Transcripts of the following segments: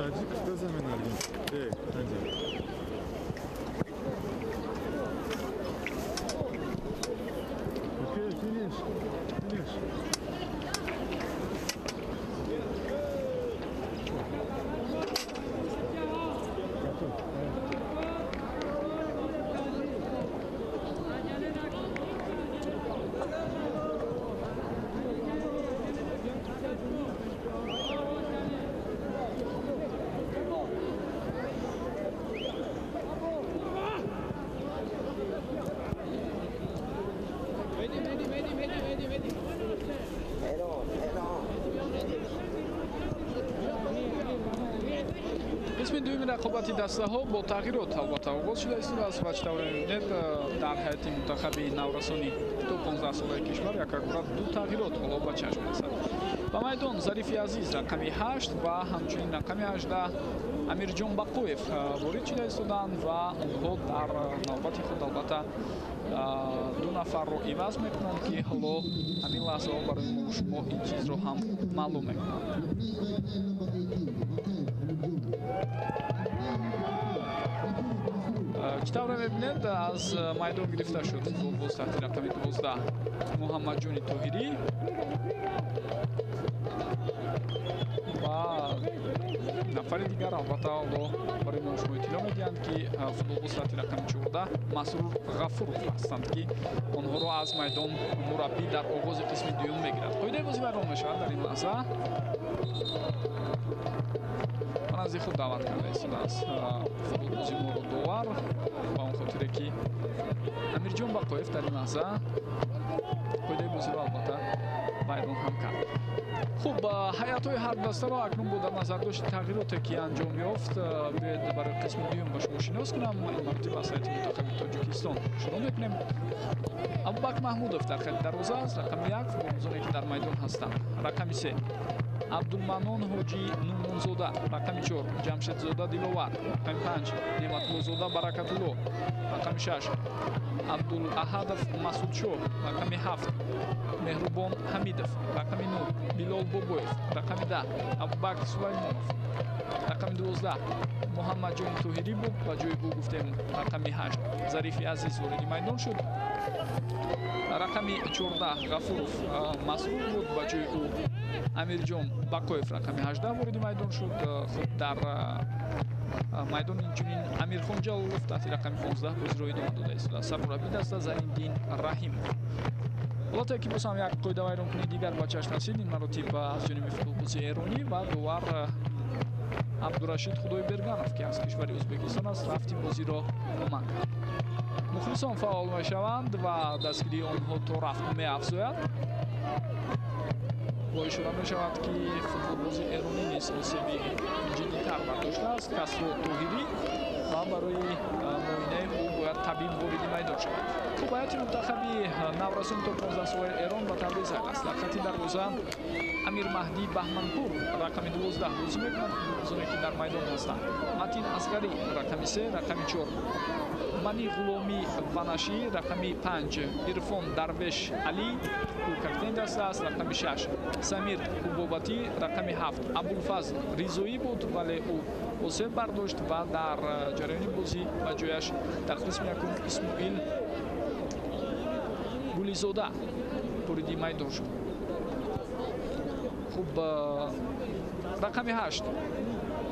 Tacik bözemen aldım. Evet, bence. Okay, finish. قسم دوم رقابتی دسته ها با تغییرات البته آغاز شده است و از وجه دوره میبینید در هیئت منتخبی نورسانی تو 15 ساله کشور یک دو تغییرات حالا به چشم میرسد. به میدان ظریفی عزیز رقم 8 و همچنین رقم 18 امیرجان بقویف وارد شده استند و آنها در نوبت خود البته دو نفر رو عوض میکنند که حالا همین لحظه ها برای ما شما این چیز رو هم معلوم میکنند. چطور میبینید از میدان گرفته شد فوتبال تحت رقم 12 محمد جون طاهری و نفر دیگر البته برای ما شما اطلاع میدهند که فوتبال تحت رقم 14 مسرور غفورов هستند که آنها را از میدان مربی در آغاز قسم دوم میگیرد. قاعده بازی برنامه میشود در این لحظه من از خود دعوت کرده ایستاده است فوتبال بازی ما رو دوار با اون خاطره که امیرجان بقویف در این لحظه قاعده بازی رو البته بیان هم کرد. خوب هیئت های هر دسته را اکنون با در نظر داشت تغییراتی که انجام یافت باید برای قسم دوم با شما شناس کنم. این مرتبه از هیئت منتخب تاجیکستان شروع میکنیم. ابوبکر محمودов در خط دروازه است. رقم 1 فوتبالبازانی که در میدان هستند. رقم 3 عبدالمنان حاجی نومونزاده، رقم 4 جمشیدزاده دلوار، رقم 5 نعمتاللهزاده برکتالله، رقم 6 عبدالاحدов масудшо، رقم 7 مهربان حمیدов، رقم 9 بلال بابوев، رقم 10 ابوبکر سلیمانов، رقم 12 محمد جان طاهری بود و جای او گفتیم رقم 8 ظریفی عزیز وارد میدان شد. رقم 14 غفورов مسرور بود و جای او امیرجان بقویف رقم 18 وارد میدان شد. خود در میدان اینچنین امیرخان جلالов تحت رقم 15 بازی را ادامه داده است. سرمربی دسته زریندین رحیم. البته که باز هم یک قاعده ویرانکنی دیگر به چشم رسید این مراتب از جانب فوتبالبازی ایرانی و دوار عبدالرشید خدایبرگانов که از کشور ازبکستان است رفتی بازی را کمک کرد. مخلصان فعال میشوند و دستگیری آنها تا رفت میافزاید. با اشاره می شود که فوتبالبازی ایرانی نیز آسیبی جدی‌تر برداشته است. کسرو طاهری و برای معاینه او باید طبیب وارد میدان شود. خوب هیئت منتخبی نورسان تا 15 ساله ایران به تبریز است. در خط دروازه امیر مهدی بهمنپور رقم 12 بازی میکند. فوتبالبازانی که در میدان هستند. متین اصغری رقم 3 رقم 4 منی غلامی ونشی رقم 5 عرفان درویش علی او کاپیتان دسته است. رقم 6 سمیر حبوباتی رقم 7 ابوالفضل ریزویی بود ولی او آسیب برداشت و در جریان بازی و جایش در قسم یکم اسماعیل گلیزاده وارد میدان شد. خوب رقم 8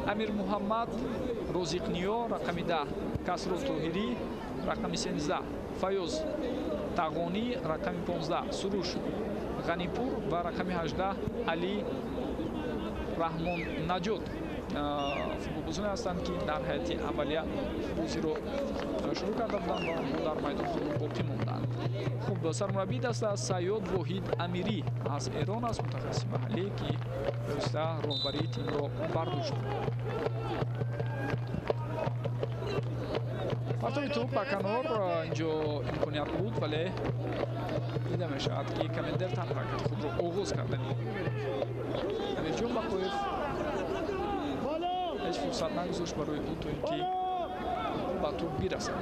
امیر محمد розиқниё رقم 10 کسرو طاهری رقم 13 فیاض تغانی رقم 15 سروش غنیپور و رقم 18 علی رحمان نجات فوتبالبازانی هستند که در هیئت اولیه بازی رو شروع کرده بودند و در میدان باقی موندند. خوب سرمربی دسته سیاد واحد امیری از ایران است متخصص محلی که بایسته راهبری تیم را برداشت. پرتاب توپ به کنار اینجا امکانیت بود ولی دیده می شود که کمی دلتر حرکت خود را آغاز کردن. امیرجان بقویف هیچ فرصت نگذاشت برای او تا اینکه به توپ برسد.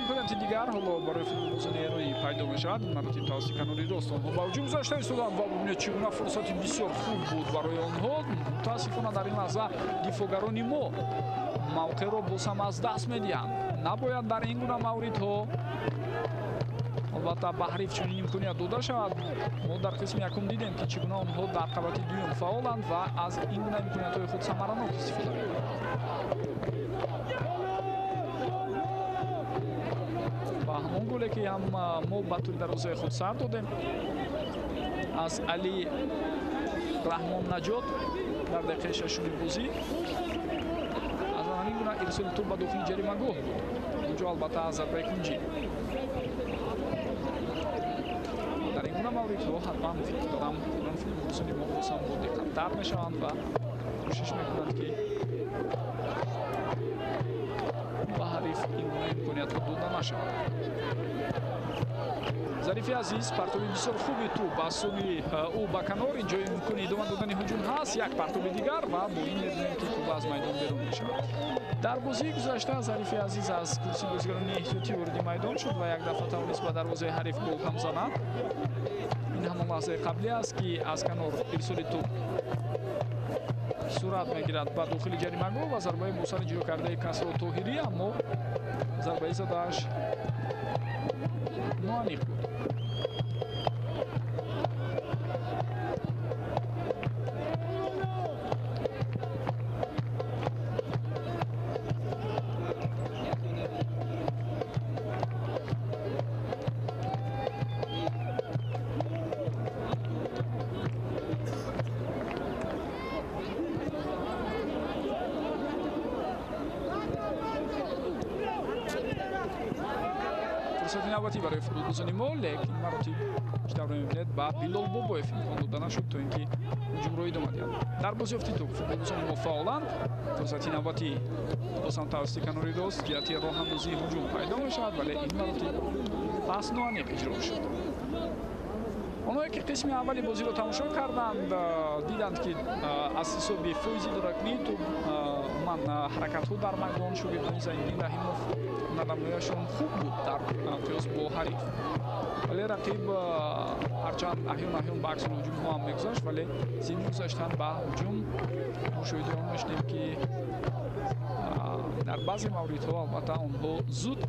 имконияти дигар ҳоло барои футболбозони эрои пайдо мешавад. ин маротиб тавассути Канури Ростон ба ҳуҷум гузашта истоданд ва бубинед чӣ гуна фурсати бисёр хуб буд барои онҳо. мутаассифона дар ин лаҳза дифогарони мо мавқеъро бозам аз даст медиҳанд. набояд дар ин гуна мавридҳо албатта ба ҳариф чунин имконият дода шавад. мо дар қисми якум дидем ки чӣ гуна онҳо дар қабати дуюм фаъоланд ва аз ин гуна имкониятҳои худ самаранок истифода мебаранд. ва ҳамон голе ки ҳам мо ба тӯри дарвозаи худ сар додем аз Али Раҳмоннаҷот дар дақиқаи шашуми бозӣ аз ҳамин гуна ирсоли туп ба дохили ҷаримагоҳ буд. онҷо албатта аз зарбаи кунҷӣ. дар ин гуна мавридҳо ҳатман фикр дорам футболбозони мо бозам бо диққаттар мешаванд ва кӯшиш мекунанд ки ба ҳариф ин гуна имкониятҳо дода нашавад. Зарифи азиз партоби бисёр хуби туп аз соҳни ӯ ба канор. инҷо имкони идома додани ҳуҷум ҳаст. як партоби дигар ва бо ин мебинем ки туп аз майдон берун мешавад. дар бозии гузашта Зарифи азиз аз курсии бозигарони эҳтиётӣ вориди майдон шуд ва як дафъа тавонист ба дарвозаи ҳариф гол ҳам занад. ин ҳамон лаҳзаи қаблӣ аст ки аз канор ирсоли туп сурат мегирад ба дохили ҷаримагоҳ ва зарбаи бо сари ҷоя кардаи Касро Тоҳирӣ, аммо зарбаи задааш ноаниқ буд. фурсати навбатӣ барои футболбозони мо, лекин маротиб бештар мебинед ба Билол Бобоев имкон дода нашуд то ин ки ҳуҷумро идома диҳад. дар бозёфти туп футболбозони мо фаъоланд. фурсати навбатӣ бозам тавассути Канори Рост ҷиҳати роҳандозии ҳуҷум пайдо мешавад, вале ин маротиб пас ноаниқ иҷро шуд. онҳое ки қисми аввали бозиро тамошо карданд диданд ки аз ҳисоби Фойзи Дуракмӣ туп уман ҳаракатҳо дар майдон шогирдони Зайниддин Раҳимов намояшон хуб буд дар қиёс бо ҳариф. вале рақиб ҳарчанд аҳён ба аксоли ҳуҷумҳо ҳам мегузашт, вале зимни гузаштан ба ҳуҷум мушоҳидаи он доштем ки дар баъзе мавридҳо албатта онҳо зуд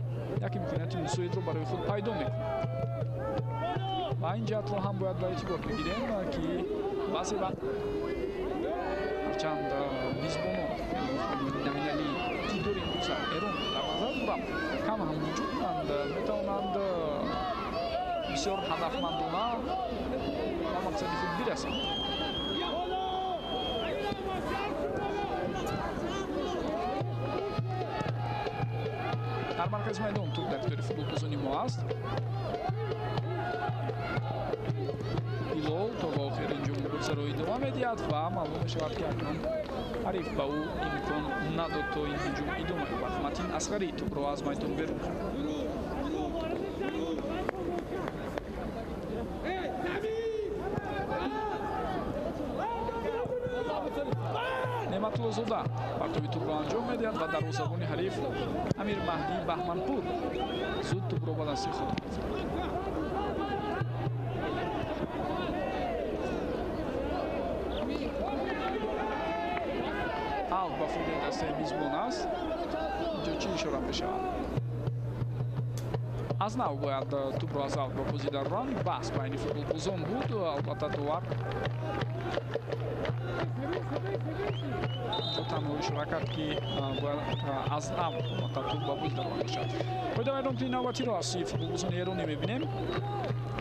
як имконияти мусоидро барои худ пайдо мекунанд. ва ин ҷиҳатро ҳам бояд ба эътибор бигирем ки баъзе вақт ҳарчанд мизбонон наминали тидори имрӯза эрон дар назар бурам кам ҳам вуҷуд доранд, метавонанд бисёр ҳадафмандона ба мақсади худ бирасанд. дар маркази майдон туп дар ихтиёри футболбозони мо аст. Билол то ба охирин ҷумлабозиро идома медиҳад ва маълум мешавад ки акнун ҳариф ба ӯ имкон надод то ин ҳуҷум идома ёбад. Матин Асғарӣ тупро аз майдон берун кард. Неъматуллозода партоби тупро анҷом медиҳад ва дарвозабони ҳариф Амир Маҳдӣ Баҳманпур зуд тупро ба дасти худ гирифт. аут ба фурӯи дастаи мизбон аст. инҷо чӣ ишора мешавад? аз нав бояд тупро аз аут ба бозӣ дароранд. баҳс байни футболбозон буд. албатта довар инҷо танҳо ишора кард ки бояд аз нав албатта туп ба бозӣ дароранд бошад. қоида майдонтии навбатиро аз сӯи футболбозони эронӣ мебинем.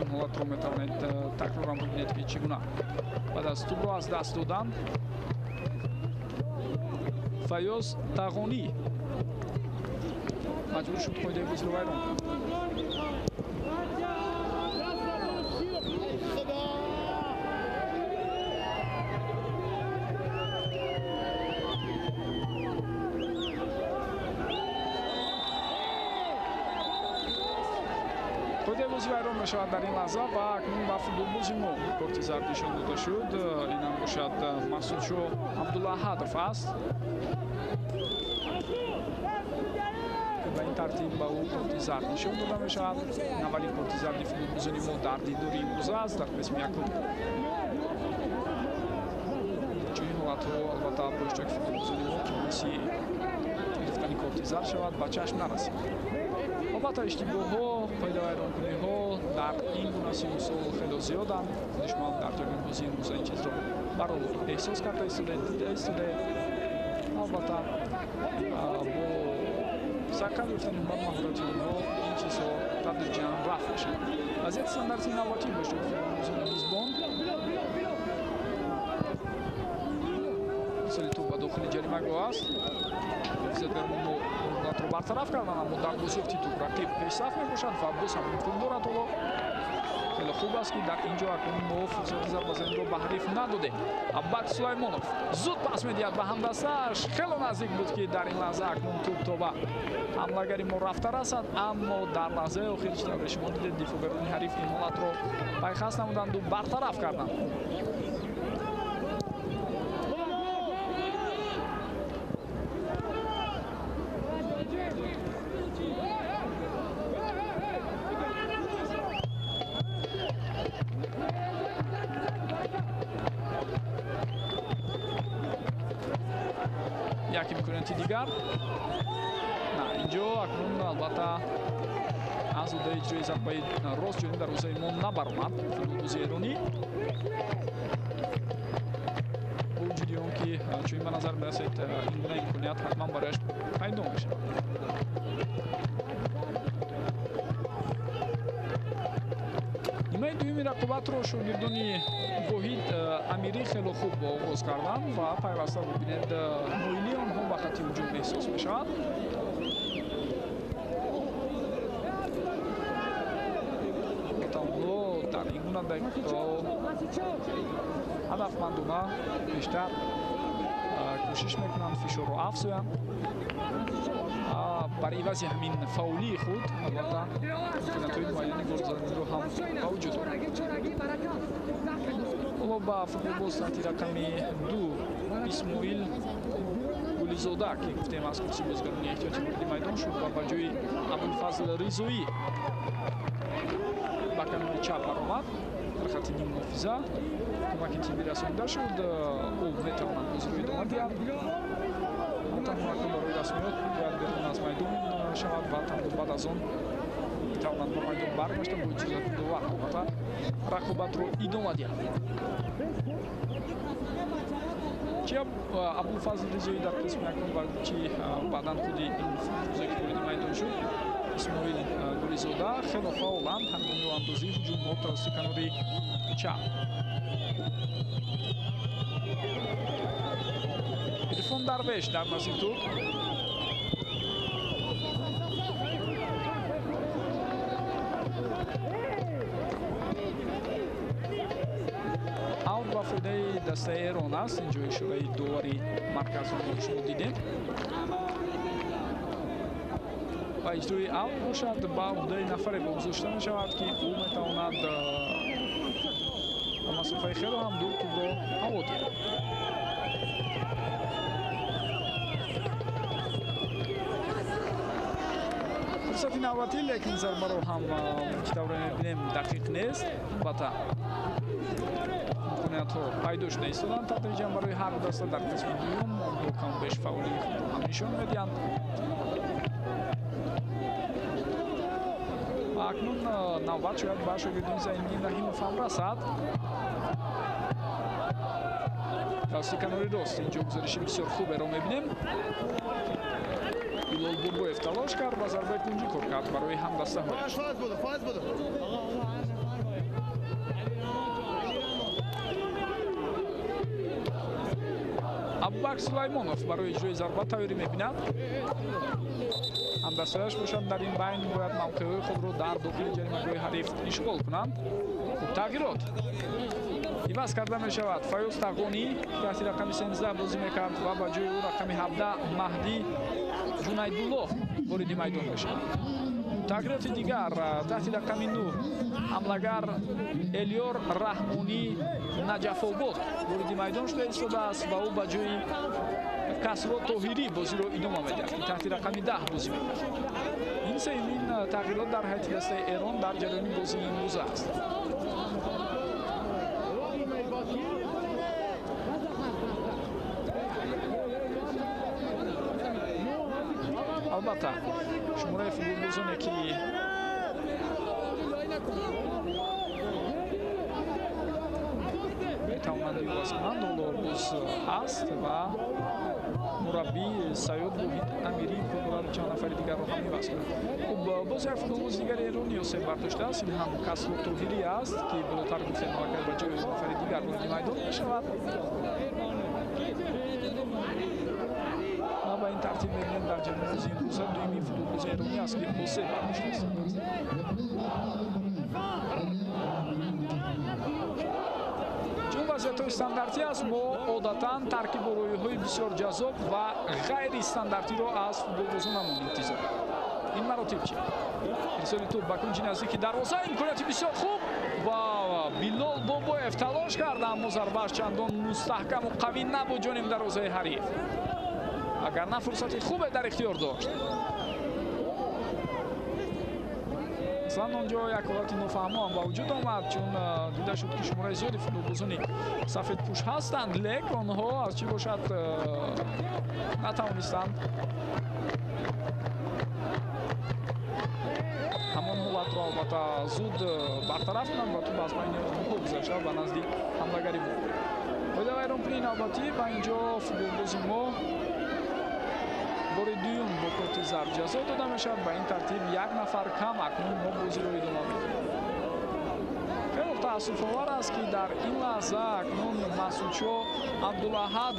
ин ҳолатро метавонед такроран бибинед ки чӣ гуна баъд аз тупро аз даст додан Файёз Тағонӣ маҷбур шуд қоидаи бозиро вайрон кунад. қоидаи бозӣ вайрон мешавад дар ин лаҳза ва акнун ба футболбози мо корти зард нишон дода шуд. инам бошад Масудшоҳ Абдуллаҳадов аст. ба ин тартиб ба ӯ корти зард нишон дода мешавад. Аввалин корти зарди футболбозони мо дар дидори имрӯза аст дар қисми якум. чунин ҳолатҳо албатта боис шуд ки футболбозони мо ки боиси гирифтани корти зард шавад ба чашм нарасид. албатта иштибоҳҳо, қоидавайронкуниҳо дар ин гуна сину сол хело зиёданд. худи шумо дар ҷойгоҳи бозии имрӯза ин чизро баробар эҳсос карда истодаед, дида истодаед. албатта бо саркар гирифтани ҳунар маҳорати онҳо ин чизҳо тадриҷан рафт мешавад. вазъияти стандарти навбатӣ боис шуд футболбозони мизбон сали туп ба дохили ҷаримагоҳ аст. ҳолатро бартараф кардан, аммо дар бозёфти туп рақиб пешсаф мебошад ва боз ҳам имкон дорад. ҳоло хеле хуб аст ки дар ин ҷо акнун мо фурсати зарбазаниро ба ҳариф надодем. Аббак Сулаймонов зуд пас медиҳад ба ҳамдастааш. хело наздик буд ки дар ин лаҳза акнун туп то ба ҳамлагари мо рафта расад, аммо дар лаҳзаи охир чӣ тавре шумо дидед дифоъгарони ҳариф ин ҳолатро пайхас намуданду бартараф карданд. як имконияти дигар. На инҷо акнун албатта аз уддаи иҷрои зарбаи рост ҷониби дарвозаи мо набаромад футболбози эронӣ. бо вуҷуди он ки чунин ба назар мерасед ин гуна имконият ҳатман барояш пайдо мешавад. нимаи дуюми рақобатро шогирдони воҳид амирӣ хело хуб оғоз карданд ва пайваста бубинед моили онҳо ба хати ҳуҷум эҳсос мешавад. онҳо дар ин гуна дақиқаҳо ҳадафмандона бештар кӯшиш мекунанд фишорро афзоянд. бар ивази ҳамин фаулии худ албатта имкониятҳои муайяни голзаниро ҳам ба вуҷуд орад. ҳоло ба футболбоз санти рақами 2 исмоил гулизода ки гуфтем аз курси бозигарони эҳтиёти вориди майдон шуд ва ба ҷои абулфазл ризоӣ ба канори чап баромад дар хати ним муҳофиза кӯмаки тими расонида шуд. ӯ метавонад бозиро идома диҳад. танҳо акнун барои расмиёт бояд берун аз майдон шавад ва танҳо баъд аз он метавонад ба майдон баргашта бо иҷозати довар албатта рақобатро идома диҳад. чи абулфазл ризоӣ дар қисми якум ва чи баъдан худи ин футболбозе ки вориди майдон шуд исмоил гулизода хело фаъоланд ҳангоми роҳандозии ҳуҷумҳо тавассути канори чап. Ирфон Дарвеш дар назди туп. аут ба фоидаи дастаи эрон аст. инҷо ишораи довари марказро шумо дидем. ва иҷрои аут бошад ба уҳдаи нафаре гузошта мешавад ки ӯ метавонад ба масофаи хело ҳам дур тӯбро ҳаво диҳад. фурсати навбатӣ лекин зарбаро ҳам ки тавре мебинем дақиқ нест. албатта имкониятҳо пайдо шуда истоданд тадриҷан барои ҳар даста дар қисми дуюм онҳо камбеш фаъолии худро ҳам нишон медиҳанд. акнун навбат шояд ба шогирдони Зайниддин Раҳимов ҳам расад. тавассути канори рост инҷо гузариши бисёр хуберо мебинем. Илол Бурбоев талош кард ва зарбаи кунҷӣ кор кард барои ҳамдастаҳояш. Аббак Сулаймонов барои иҷрои зарба тайёрӣ мебинад. ҳамдастаҳояш бошад дар ин байн бояд мавқеъҳои худро дар дохили ҷаримагоҳи ҳариф ишғол кунанд. тағйирот иваз карда мешавад. Фаёз Тағонӣ таҳти рақами 13 бозӣ мекард ва ба ҷои ӯ рақами 17 Маҳдӣ Ҷунайдуллоҳ вориди майдон мешавад. تغییرات دیگر تحت رقم 9 حملهگر الیور رحمونی نجف‌آباد وارد میدان شده ایستاده است و او به جای کسرا طاهری بازی رو ادامه میده. تحت رقم 10 بازی میکنه. این سومین تغییرات در هیئت دسته ایران در جریان بازی امروز است. البته شماره فوتبالبازانی که میتوانند باز کنند باز هست و مربی سیاد وحید امیری قدرت چند نفر دیگر رو هم می‌بست کنند. خب باز یک فوتبالباز دیگر ایرانی یوسف برداشته است. این هم کسرا طاهری است که بالاتر گفتیم اگر با جای نفر دیگر وارد میدان میشود. ما با این ترتیب می‌بینیم در جریان بازی امروز دومین فوتبالباز ایرانی است که یوسف برداشته است. وضعیت استانداردی است. ما عادتاً ترکیب روی‌های بسیار جذاب و غیر استانداردی را از فوتبالبازانمون انتظار این مراتب چی؟ ارسال توپ به کنج نزدیک دروازه امکاناتی بسیار خوب و بلال باباев تلاش کرد اما ضربه‌اش چندان مستحکم و قوی نبود جانب دروازه حریف. اگر نه فرصت خوب در اختیار داشت. اصلا اونجا یک حالت نفهمه هم با وجود آمد چون دیده شد که شماره زیادی فوتبالبازان سفید پوش هستند لیک آنها از چی باشد نتوانستند همان حالت را البته زود برطرف کنند و تو از بین آنها گذشته و نزدیک حملهگری بود. باید ایرانپلی نوبتی و اینجا فوتبالباز ما بار دوم با کارت ضرب جزا داده میشد. به این ترتیب یک نفر کم اکنون ما بازی رو ادامه میدیم. خیلی تأسف آور است که در این لحظه اکنون مسعودشاه عبدالاحد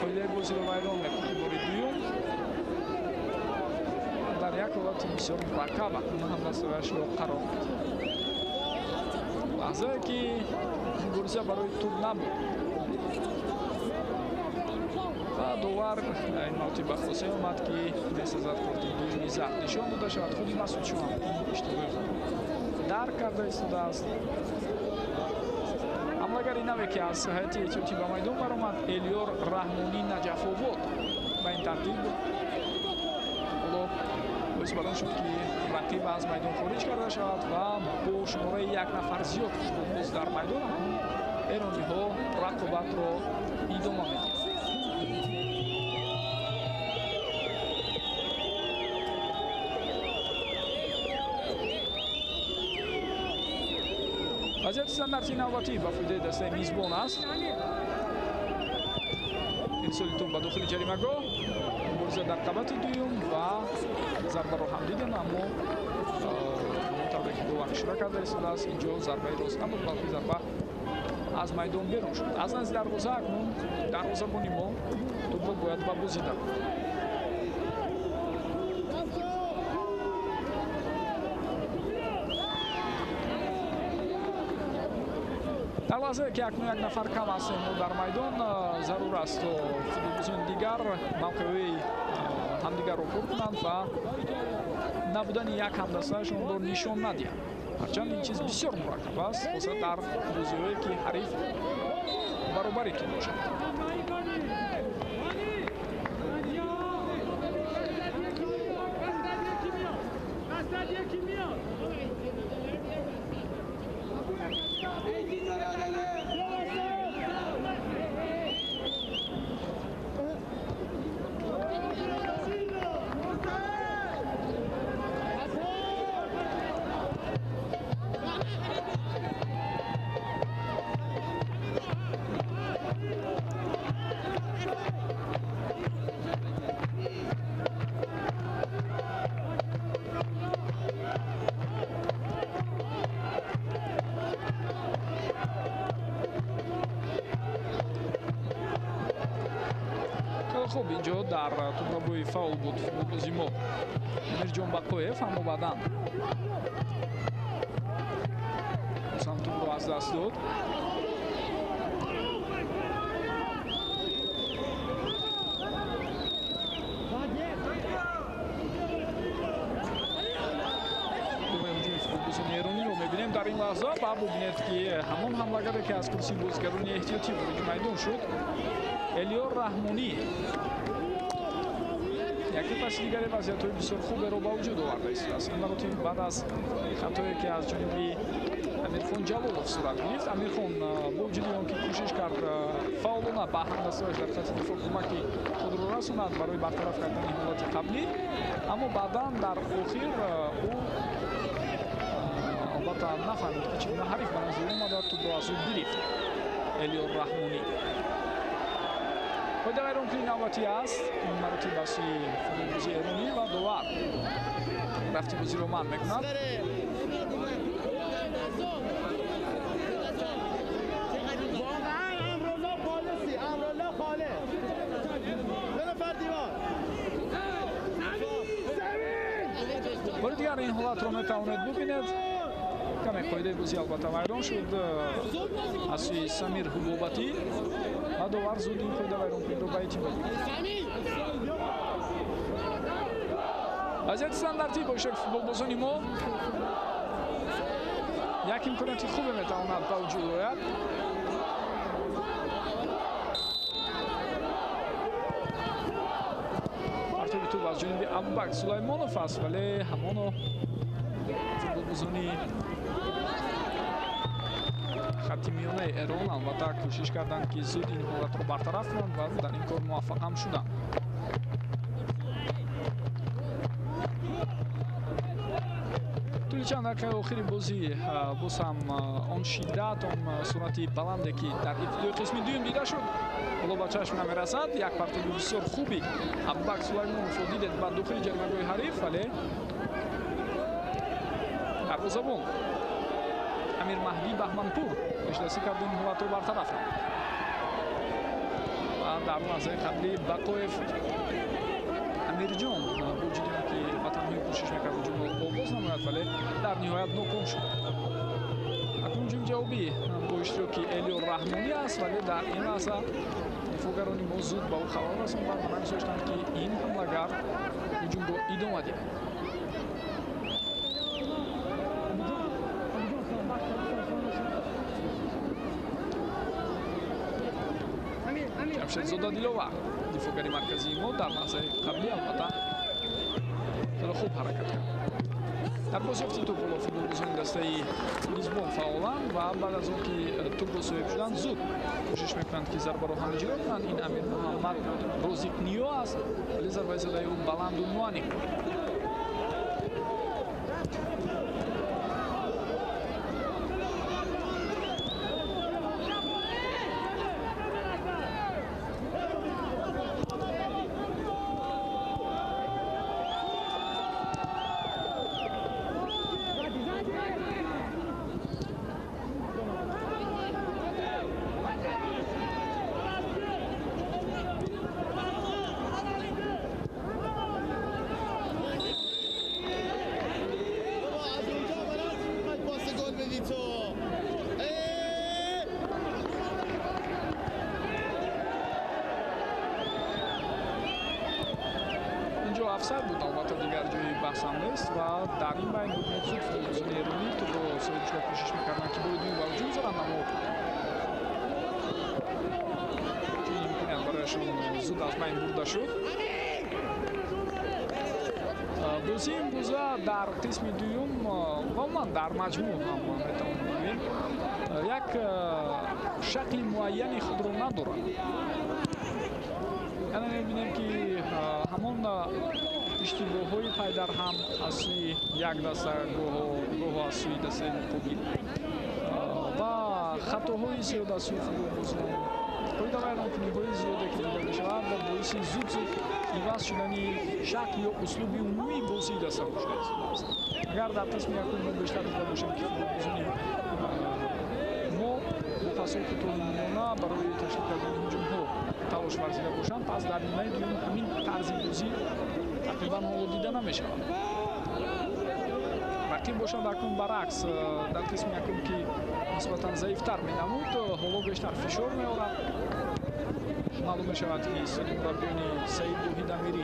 فایده بازی رو ویران میکنه. بار دوم در یک حالت بسیار مرکب اکنون هم دستش رو قرار میده. لحظه که مبارزه برای توپ نبود و دوار این مرتبه به خلاصه آمد که می‌سازد کارت دومی زرد نشان داده شود. خود مسعودشاه هم این اشتباه درک کرده ایستاده است. حملهگری نوی که از هیئت اتیوپی به میدان برآمد الیور رحمونی نجف‌آباد به این ترتیب حالا باعث بدان شد که رقیب از میدان خارج کرده شود و با شماره یک نفر زیاد فوتبالباز در میدان ایرانی‌ها رقابت را ادامه می‌دهند. وضعیت استانداردی نوبتی با فایده دسته میزبان است. ارسال توپ به داخل جریمه‌گاه مبارزه در قبط دوم و ضربه را هم دیدیم اما طوری که دوان اشاره کرده ایستاده است. اینجا ضربه راست نبود بلکه ضربه از میدان بیرون شد. از نزد دروازه اکنون دروازه‌بان ما توپ را باید به بازی داد. در لحظه که اکنون یک نفر کم هستیم در میدان ضرور است تا فوتبالبازان دیگر موقعی همدیگر را پر کنند و نبودن یک همدسته‌شان را نشان ندهند. هرچند این چیز بسیار مرکب است خاصه در بازی‌هایی که حریف برابری تو باشد. خب اینجا در توپ‌ربایی فاول بود فوتبالبازی ما امیرجان بقایف اما بعداً هم توپ رو از دست داد. дар ин лаҳза ба бубинед ки ҳамон ҳамлагаре ки аз курсии бозгарони эҳтиётӣ вориди майдон шуд Элиёр Раҳмонӣ яке паси дигаре вазъиятҳои бисёр хуберо ба вуҷуд оварда истааст. ин маротиб баъд аз хатое ки аз ҷониби Амирхон Ҷалолов сурат гирифт, Амирхон бо вуҷуди он ки кӯшиш кард фаъолона ба ҳамдастояш дар хати дифоъ кӯмаки худро расонад барои бартараф кардани ҳолати қаблӣ, аммо баъдан дар охир ӯ албатта нафаҳмид ки чӣ гуна ҳариф ба назар омада, тӯбро аз ӯ гирифт Элиёр Раҳмонӣ. Қоида вайронкунии навбатӣ аст ин маротиб ба сӯи футболбози эронӣ ва довар рафти бозиро манъ мекунад. باری دیگر این حالت رو میتوانید ببینید. کمی قاعده بازی البته ویران شد از سوی سمیر حبوباتی و داور زود این قاعده ویران کنید رو به اعتبار بگیرید. وضعیت استانداردی با شکل فوتبالبازان ما یک امکاناتی خوبی میتواند به وجود آید. تو از جانب ابوبکر سلیمانوف است ولی همانو فوتبالبازانی خط میانه ایران البته کوشش کردند که زود این حالت رو برطرف کنند و در این کار موفق هم شدند. چند دقیقه آخری بازی باز هم آن شدت آن سرعت بلندی که در ابتدای قسم دوم دیده شد حالا به چشم نمیرسد. یک پرتاب بسیار خوبی ابوبکر سلیمانوف رو دیدید با داخل جریمه‌گاه حریف ولی دروازه‌بان امیر مهدی بهمنپور پیش‌دستی کرد این حالت رو برطرف کرد و در لحظه قبلی بقایف امیرجان با وجود اینکه به تنهایی کوشش می‌کرد و جمله رو باز نماید ولی در نهایت ناکام شد. اکنون جنگ جوابی با اشتراک الیور رحمانی است ولی در این لحظه دفاعگران ما زود با او خبر رساندند و نگذاشتند که این حمله‌گر هجوم را ادامه دهد. جمشید زاده دیلوور دفاعگری مرکزی ما در لحظه قبلی البته خیلی خوب حرکت کرد. در بازیافت توپ با فوتبالبازان دسته لیزبون فعالند و بعد از آن که توپ را صاحب شدند زود کوشش میکنند که ضربه را هم اجرا کنند. این امیر محمد روزیک نیو است ولی ضربه زده او بلند و موانع. افسر بود البته دیگر جای بحث هم نیست و در این بین بود زود فوتبالبازان ایرانی تو رو صاحبش را کوشش میکردن که باید این با وجود زدن اما که امکانیت برایشون زود از بین برده شد. بازی امروزه در قسم دوم واقعا در مجموع هم میتوان بگوییم یک شکل معینی خود را ندارد. یعنی میبینیم که همون اشتباه‌های پای در هم از سوی یک دسته گاه از سوی دسته مقابل و خطاهای زیاد از سوی فوتبالبازان قاعده ویرانکنی‌های زیادی که دیده می‌شود و باعث زود عوض شدن شکل یا اسلوب عمومی بازی دسته شده است. اگر در قسم یکم بیشتر دیده باشیم که فوتبالبازان ما مقصود طولانیانه برای تشکیل کردن هجوم‌ها تلاش ورزیده باشند پس در نیمه دوم همین طرز بازی تقریبا حالا دیده نمی‌شود. رقیب باشد اکنون برعکس در قسم یکم که نسبتاً ضعیف‌تر می‌نمود حالا بیشتر فشار می‌آورد. معلوم می‌شود که سید مربیان سعید وحید امیری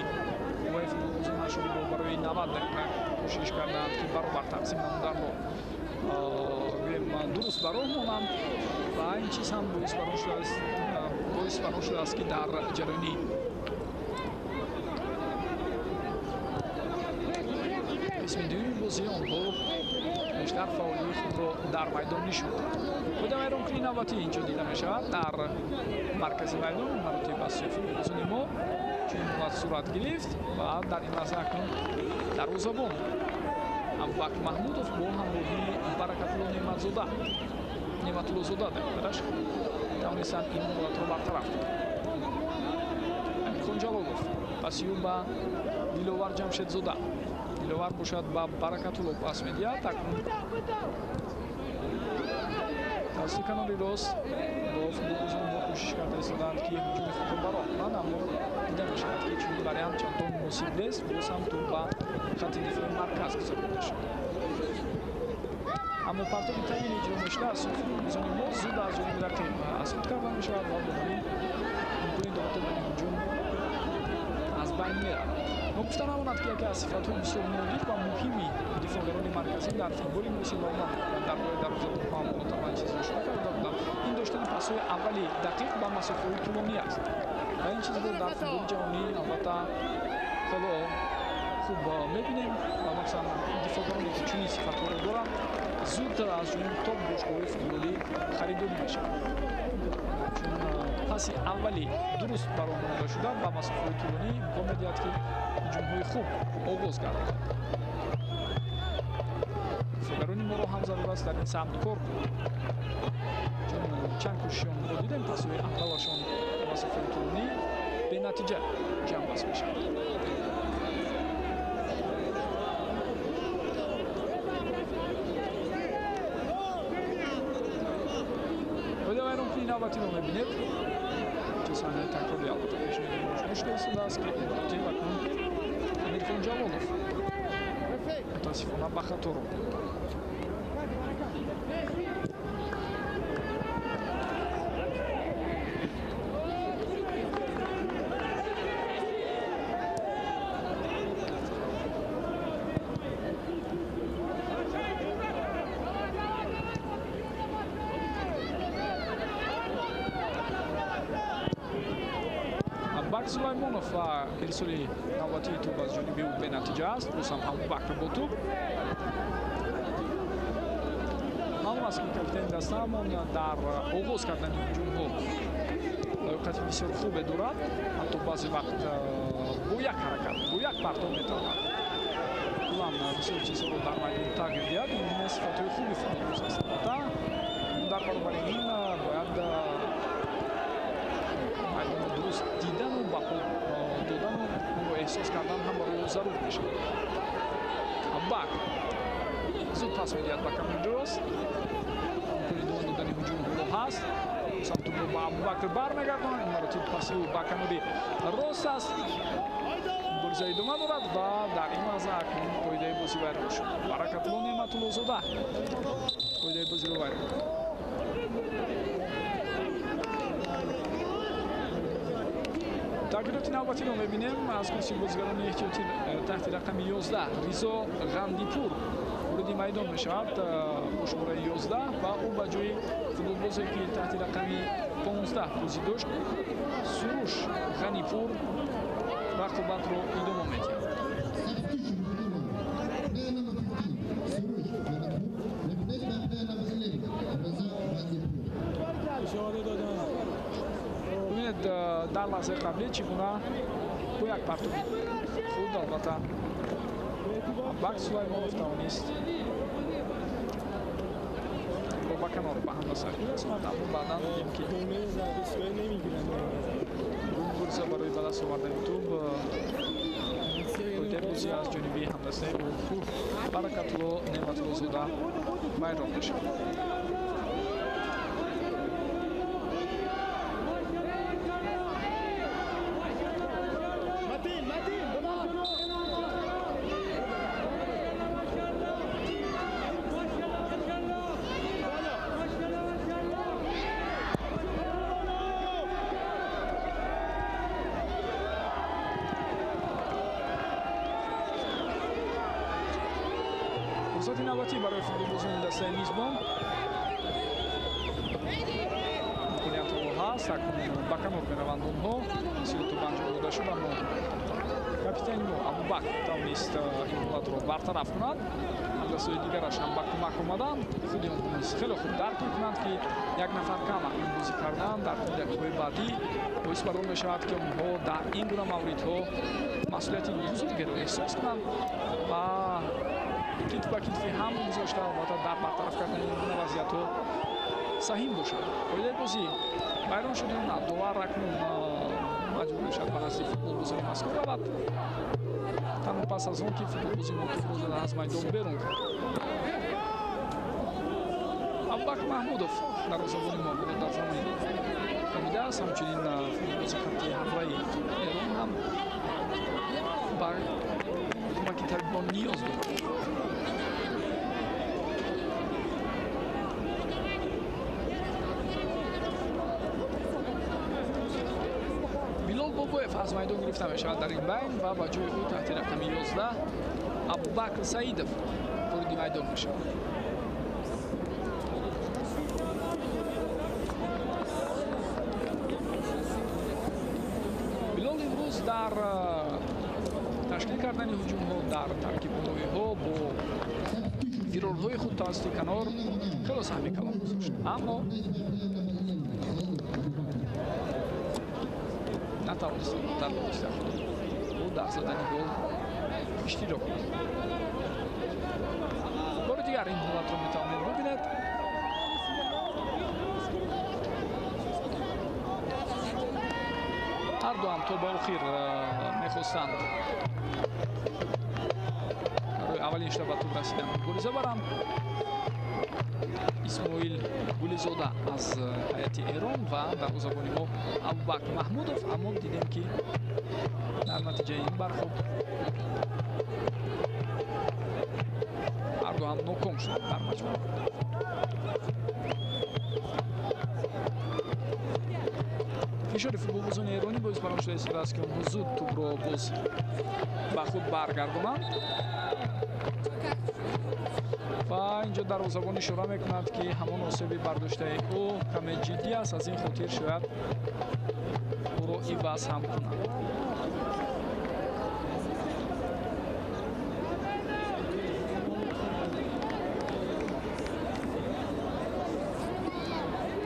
و فوتبالبازان مشهوری را برای 90 دقیقه کوشش کردند که برابر تقسیم نمودن را дуруст ба роҳ монанд ва ин чиз ҳам боис барон шудааст ки дар ҷарони қисми дуюми бозӣ онҳо бештар фаъолии худро дар майдон нишон доданд. бода вайронкунии навбатӣ инҷо дида мешавад дар маркази майдон маротиб ба суфи бозуни мо чунин ҳолат сурат гирифт ва дар ин лаҳза акнун дарвозабон Абубакр Маҳмудов бо ҳамроҳии Баракатулло Неъматуллозода тавонистанд ин ҳолатро бартараф кунанд. Амирхон Ҷалолов пасиё ба Диловар Ҷамшедзода. Диловар бошад ба Баракатулло пас медиҳад. Акнун тавассути канори рост бо футболбозон мо кӯшиш карда истоданд ки ҳуҷуми худро баро кунанд, аммо дида мешавад ки чунин вариант чандон муносиб нест. Боз ҳам тур ба хатти дифои марказ гузаронида шуд. Аммо партоби таъйини иҷро мешудааст футболбозони мо зуд аз ҷониби рақиб асқот карда мешавад ва бо ҳамин имкони доғатидани ҳуҷум аз байн меравад. мо гуфта намонад ки яке аз сифатҳои бисёр нодир ва муҳими дифоъгарони марказӣ дар футболи муосир ва дар роҳи дарвозабон ҳам ман чизро шуда карда будам, ин доштани пасҳои аввали дақиқ ба масофаҳои тӯлонӣ аст. ва ин чизро дар футболи ҷаҳонӣ албатта хело хуб мебинем ва махсусан дифоъгароне ки чунин сифатҳоро доранд зуд аз ҷониби топ бошгоҳои футболӣ харидорӣ мешаванд. чун паси аввали дуруст баромада шуда ба масофаҳои тӯлонӣ имкон медиҳад ки ҳуҷумҳои хуб оғоз гардад. дифоъгарони моро ҳам зарур аст дар ин самт кор кунанд. чун чанд кӯшишонро дидем пасҳои аввалашон ба масофаи тӯлонӣ бенатиҷа ҷамъбаст мешавад. навбатиро мебинед. чӣ саҳнаи такрори албатта пешниҳоди ошно шуда истодааст ки маротиб акнун Амирхон Ҷалолов мутаассифона ба хато роҳ бурд. Сулаймонов ва ирсоли навбатии тӯб аз ҷониби ӯ бенатиҷа аст. боз ҳам Абубакр бо тӯб. маълум аст ки капитани дастаамон дар оғоз кардани ҳуҷумҳо лаёқати бисёр хубе дорад. ҳатто баъзе вақт бо як ҳаракат бо як партов метавонад кулан бисёр чизҳоро дар майдон тағйир диҳад. ин сифатҳои хуби футболбоз аст. албатта дар баробари ин бояд майдони дуруст дидану баҳо додану онро эҳсос кардан ҳам барои ӯ зарур мешавад. Абубакр зуд пас медиҳад ба камери дуруст. имкони довом додани ҳуҷумҳоро ҳаст. самтубро ба Абубакр бармегардонад. ин маротиб паси ӯ ба камери рост аст. бозӣ идома дорад ва дар ин лаҳза акнун қоидаи бозӣ вайрон шуд. Баракатулло Неъматуллозода қоидаи бозиро вайрон кунад. тағйироти навбатиро мебинем. аз курси бозигарони эҳтиётӣ таҳти рақами 11 Ризо Ғандипур вориди майдон мешавад бо шумораи 11 ва ӯ ба ҷои футболбозе ки таҳти рақами 15 бозӣ дошт Суруш Ғанипур рақобатро идома медиҳад. бибинед дар лаҳзаи қаблӣ чӣ гуна бо як партоби худ албатта Абубакр Сулаймонов тавонист бо ба канор ба ҳамла сар расонад. аммо баъдан дидем ки фурса барои ба даст овардани тӯб қоидаи бозӣ аз ҷониби ҳамдастаи ӯ Баракатулло Неъматуллозода вайрон мешавад. фурсати навбатӣ барои футболбозони дастаи мизбон. аст ба канор мераванд онҳо сиёту банҷо дода шуда мо капитани мо Абубакр тавонист ин ҳолатро бартараф кунад. ҳамдастои дигараш ҳам ба кӯмак омаданд. худи онҳо низ хеле хуб дарк мекунанд ки як нафар кам ин бозӣ кардан дар кӯдакҳои баъдӣ боис бар он мешавад ки онҳо дар ин гуна мавридҳо масъулияти бузургеро эҳсос кунанд ва китф ба китфи ҳам гузошта албатта дар бартараф кардани ин гуна вазъиятҳо саҳим бошад. қоидаи бозӣ вайрон шуд ё на, довар акнун маҷбур мешавад ба назди футболбозони мазкур равад. танҳо пас аз он ки футболбози мо тӯбро зада аз майдон берун кард. Абубакр Маҳмудов дарвозабони мо буд дар замони ҳамидааст. ҳамчунин футболбози хатти ҳамраи Эрон ҳам ба кӯмаки табибон ниёз дорад. Билол Бобоев аз майдон гирифта мешавад дар ин байн ва ба ҷои ӯ таҳти рақами 11 Абубакр Саидов вориди майдон мешавад. Билол имрӯз дар ташкил кардани ҳуҷумҳо дар таркибонҳоиҳо бо вирорҳои худ тавассути канор хело саҳми калон гузошт. Аммо натавонист дар восита ӯ дар задани гол иштирок кунад. бори дигар ин ҳолатро метавонед бубинед. ҳар дуам то ба охир мехостанд барои аввалин шуда ба тӯб расидан мубориза баранд. исмоил Гулизода аз ҳайати Эрон ва дарвозабони мо Абубакр Маҳмудов. аммо дидем ки дар натиҷаи ин бархурд ҳарду ҳам ноком шуданд дар маҷмӯъ. фишори футболбозони эронӣ боис бар он шуда истодааст ки онҳо зуд тӯбро боз ба худ баргардонанд ва инҷо дарвозабон ишора мекунад ки ҳамон осеби бардоштаи ӯ каме ҷиддӣ аст. аз ин хотир шояд ӯро иваз ҳам кунад.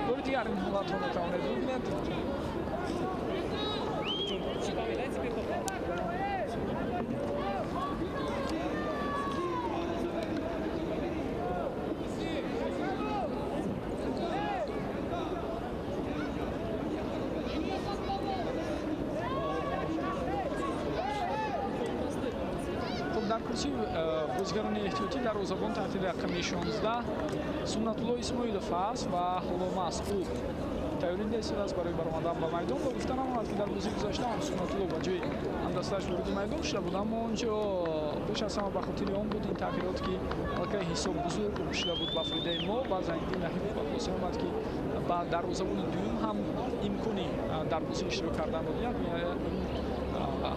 бори дигар ин ҳолатро метавонед бубинед. дар курсии бозигарони эҳтиётӣ дарвозабон таҳти рақами 16 Суннатулло Исмоилов аст ва ҳоло маҳз ӯ тайёринда истодааст барои баромадан ба майдон. ва гуфта намонад ки дар бозии гузашта ҳам Суннатулло ба ҷои ҳамдастааш вориди майдон шуда буд. аммо онҷо пеш аз ҳама ба хотири он буд ин тағйирот ки аллакай ҳисоб бузург шуда буд ба фоидаи мо ва Зайниддин Раҳимов ба хосия омад ки ба дарвозабони дуюм ҳам имкони дар бозӣ иштирок кардан додият.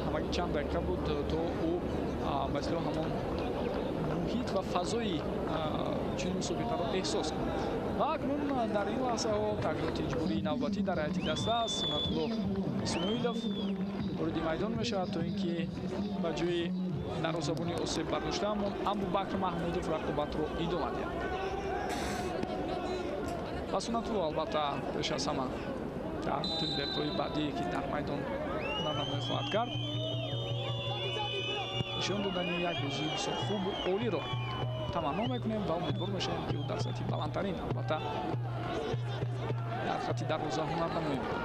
ҳамагӣ чанд дақиқа буд то ӯ ба ислоҳ ҳамон муҳит ва фазои чунин мусобиқаро эҳсос кунад. ва акнун дар ин лаҳзаҳо тағйироти иҷбории навбатӣ дар ҳайати даста аст. Суннатулло Исмоилов вориди майдон мешавад то ин ки ба ҷои дарвозабони осеб бардоштаамон Абубакр Маҳмудов рақобатро идома диҳад. ва Суннатулло албатта пеш аз ҳама дар тӯли дақиқаҳои баъдие ки дар майдон ҳунарнамоӣ хоҳад кард нишон додани як бозии бисёр хубу олиро таманно мекунем ва умедвор мешавем ки ӯ дар сатҳи баландтарин албатта дар хатти дарвоза ҳунарнамоӣ мекунад.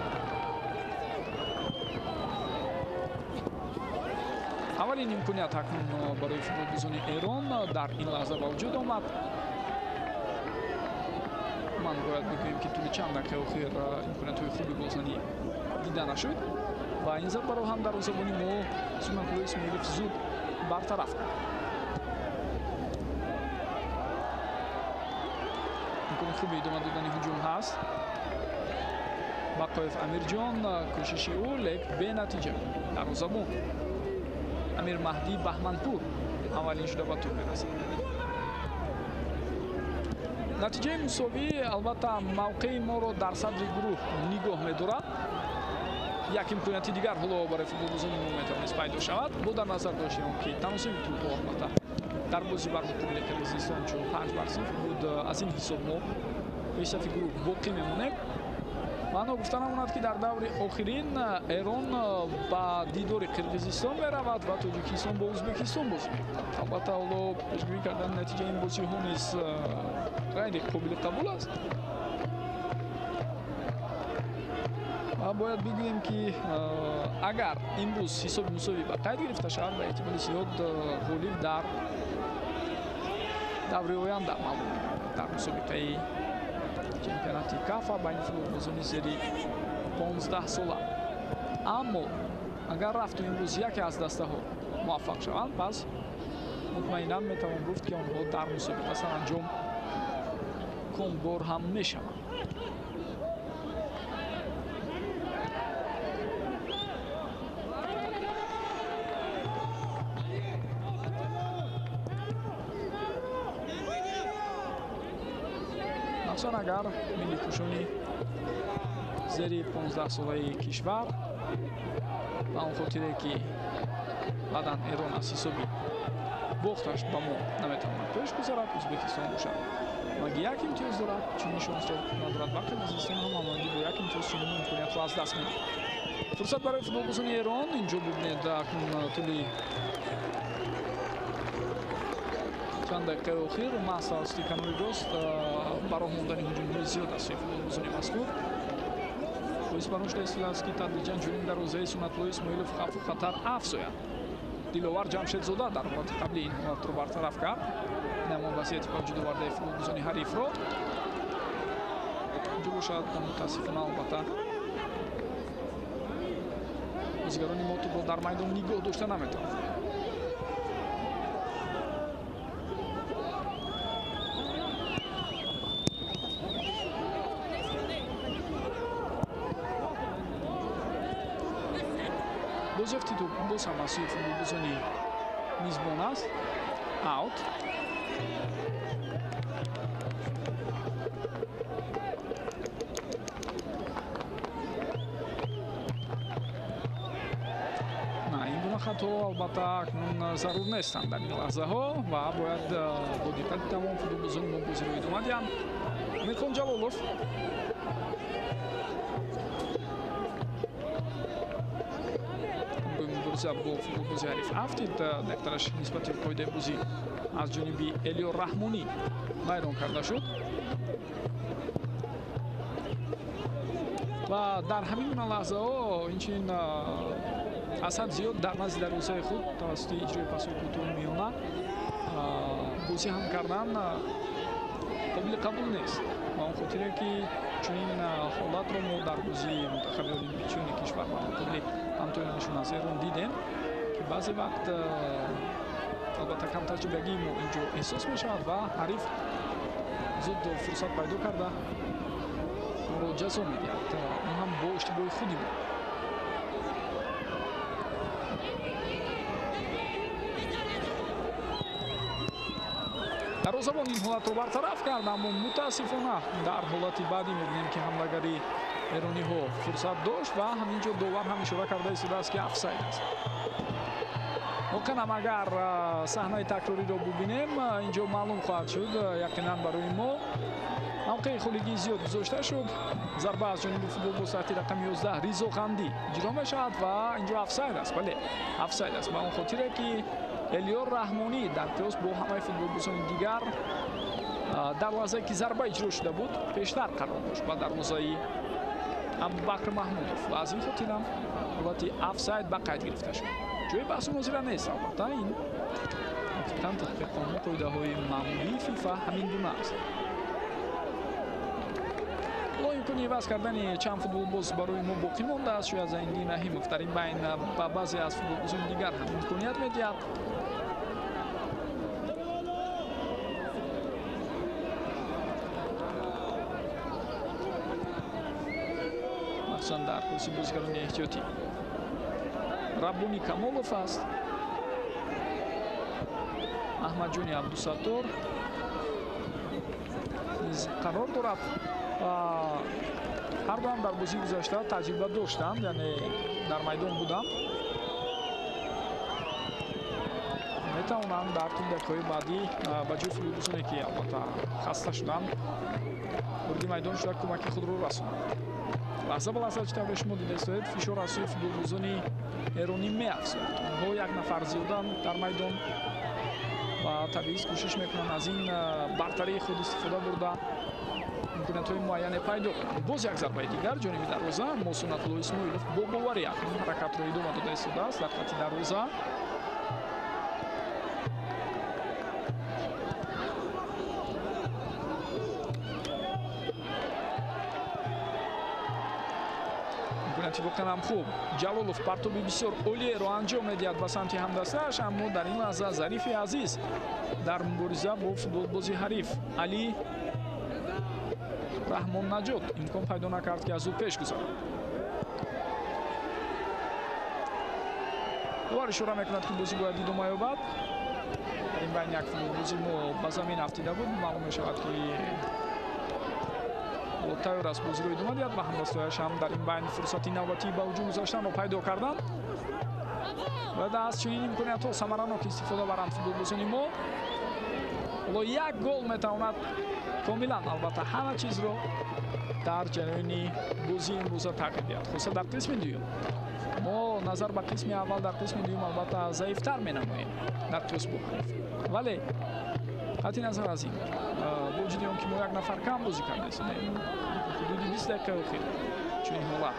аввалин имконият акнун барои футболбозони Эрон дар ин лаҳза ба вуҷуд омад. ман бояд бигӯем ки тӯли чанд дақиқаи охир имкониятҳои хуби бозанӣ дида нашуд ва ин зарбаро ҳам дарвозабони мо Суннатулло Исмоилов зуд бартараф кард. имкони хуби идома додани ҳуҷум ҳаст. Бақоев Амирҷон кӯшиши ӯ лек бенатиҷа. Дарвозабон Амир Маҳдӣ Баҳманпур аввалин шуда ба тӯб мерасад. натиҷаи мусовӣ албатта мавқеи моро дар садри гурӯҳ нигоҳ медорад. як имконияти дигар ҳоло барои футболбозони мо метавонист пайдо шавад. Бо дар назар доштем ки таносиби тӯбҳо албатта дар бозӣ бар муқобили Қирғизистон 5-0 буд. Аз ин ҳисоб мо пешсафи гурӯҳ боқӣ мемонем. маъно гуфта намонад ки дар даври охирин Эрон ба дидори Қирғизистон меравад ва Тоҷикистон бо Ӯзбекистон бозӣ мекунад. албатта ҳоло пешгӯӣ кардани натиҷаи ин бозиҳо низ ғайри қобили қабул аст. бояд бигӯем ки агар имрӯз ҳисоби мусовӣ ба қайд гирифта шавад ба эҳтимоли зиёд ғолиб дар даври оянда маълум мегардад дар мусобиқаи чемпионати кафа байни футболбозони зери 15 сола. аммо агар рафту имрӯз яке аз дастаҳо муваффақ шаванд, пас мутмаинан метавон гуфт ки онҳо дар мусобиқа саранҷом комбор ҳам мешаванд. махсусан агар милликушони зери 15 солаи кишвар ба он хотире ки баъдан Эрон аз ҳисоби бохташ ба мо наметавонад пеш гузарад. Ӯзбекистон бошад маги як имтиёз дорад, чунин шонсро надорад ва Қирғизистон ҳам ҳамоҳангӣ бо як имтиёз чунин имкониятро аз даст медиҳад. фурсат барои футболбозони Эрон инҷо бубинед акнун тӯли чанд дақиқаи охир маҳз тавассути канори рост бароҳ мондани ҳуҷумҳои зиёд аз сӯи футболбозони мазкур. боис бар он шуда истодааст ки тадриҷан ҷониб дарвозаи Суннатлоҳи Исмоилов хавфу хатар афзояд. Диловар Ҷамшедзода дар ҳолати қаблӣ ин ҳолатро бартараф кард. намон вазъияти мавҷуд овардаи футболбозони ҳарифро. инҷо бошад мутаассифона албатта бозигарони мо тӯбро дар майдон нигоҳ дошта наметавонанд. бозёфти тӯб боз ҳам аз сӯи футболбозони мизбон аст. аут. ин гуна хато албатта акнун зарур нестанд дар ин лаҳзаҳо ва бояд бо диққати тамом футболбозони мо бозиро идома диҳанд. Амирхон Ҷалолов бо футболбози ҳариф афтид дактараш нисбати қоидаи бозӣ аз ҷониби Элиёр Раҳмонӣ вайрон карда шуд ва дар ҳамин гуна лаҳзаҳо инчунин аз ҳад зиёд дар назди дарвозаи худ тавассути иҷрои пасҳои кӯтоҳи миёна бозӣ ҳам кардан қобили қабул нест. ба он хотире ки чунин ҳолатро мо дар бозии мунтахаби олимпичиони кишвар ба муқобили ҳамтоёнашон аз Эрон дидем ки баъзе вақт албатта камтаҷрибагии мо инҷо эҳсос мешавад ва ҳариф зуд фурсат пайдо карда моро ҷазо медиҳад. он ҳам бо иштибоҳи худи мо. дарвозабон ин ҳолатро бартараф кард, аммо мутаассифона дар ҳолати баъдӣ мебинем ки ҳамлагари эрониҳо фурсат дошт ва ҳаминҷо довар ҳам ишора карда истодааст ки афсайд аст. воқеан агар саҳнаи такрориро бубинем инҷо маълум хоҳад шуд яқинан барои мо мавқеи холигии зиёд гузошта шуд. зарба аз ҷониби футболбоз саҳти рақами 11 Ризо Ғанди иҷро мешавад ва инҷо афсайд аст. бале афсайд аст ба он хотире ки Элиёр Раҳмонӣ дар қиёс бо ҳамаи футболбозони дигар дар лаҳзае ки зарба иҷро шуда буд пештар қарор дошт ба дарвозаи Абубакр Маҳмудов ва аз ин хотирам ҳолати афсайд ба қайд гирифта шуд. ҷои баҳсу мунозира нест. албатта ин ҳақиқатан татбиқ қонун қоидаҳои маъмулии фифа ҳамин гуна аст. ҳоло имкони иваз кардани чанд футболбоз барои мо боқӣ мондааст. шояд Зайниддин Раҳимов дар ин байн ба баъзе аз футболбозони дигар ҳам имконият медиҳад. махсусан дар курси бозигарони эҳтиётӣ Раббони Камолов аст. Аҳмадҷони Абдусаттор низ қарор дорад. ҳар дуам дар бозии гузашта таҷриба доштанд, яъне дар майдон буданд. метавонанд дар тун дақиқаҳои баъдӣ ба ҷои футболбозоне ки албатта хаста шуданд вороди майдон шуда кӯмаки худро расонанд. лаҳза ба лаҳза чӣ тавре шумо дидастоед фишор аз сӯи футболбозони эронӣ меафзояд. онҳо як нафар зиёдан дар майдон ва табиист кӯшиш мекунанд аз ин бартарии худ истифода бурда имкониятҳои муайяне пайдо кунанд. боз як зарбаи дигар ҷониби дарвоза Мосунатулло Исмоилов бо боварӣ акнун ҳаракатро идома дода истодааст дар хати дарвоза. воқеан хуб Ҷалолов партоби бисёр олиеро анҷом медиҳад ба самти ҳамдастааш, аммо дар ин лаҳза Зарифи Азиз дар мубориза бо футболбози ҳариф Али Раҳмоннаҷот имкон пайдо накард ки аз ӯ пеш гузарад. довар ишора мекунад ки бозӣ бояд идома ёбад. дар ин байн як футболбози мо ба замин афтида буд. маълум мешавад ки тайёр аст бозиро идома диҳад ва ҳамдастҳояш ҳам дар ин байн фурсати навбатӣ ба ҳуҷум гузаштанро пайдо карданд ва аз чунин имкониятҳо самаранок истифода баранд футболбозони мо. ҳоло як гол метавонад комилан албатта ҳама чизро дар ҷараёни бозии имрӯза тағйир диҳад, хусусан дар қисми дуюм. мо назар ба қисми аввал дар қисми дуюм албатта заифтар менамоем дар қиёс бо ҳариф, вале қатъи назар аз ин бо вуҷуди он ки мо як нафар кам бозӣ кардаистем ҳудуди 20 дақиқаи охир чунин ҳолат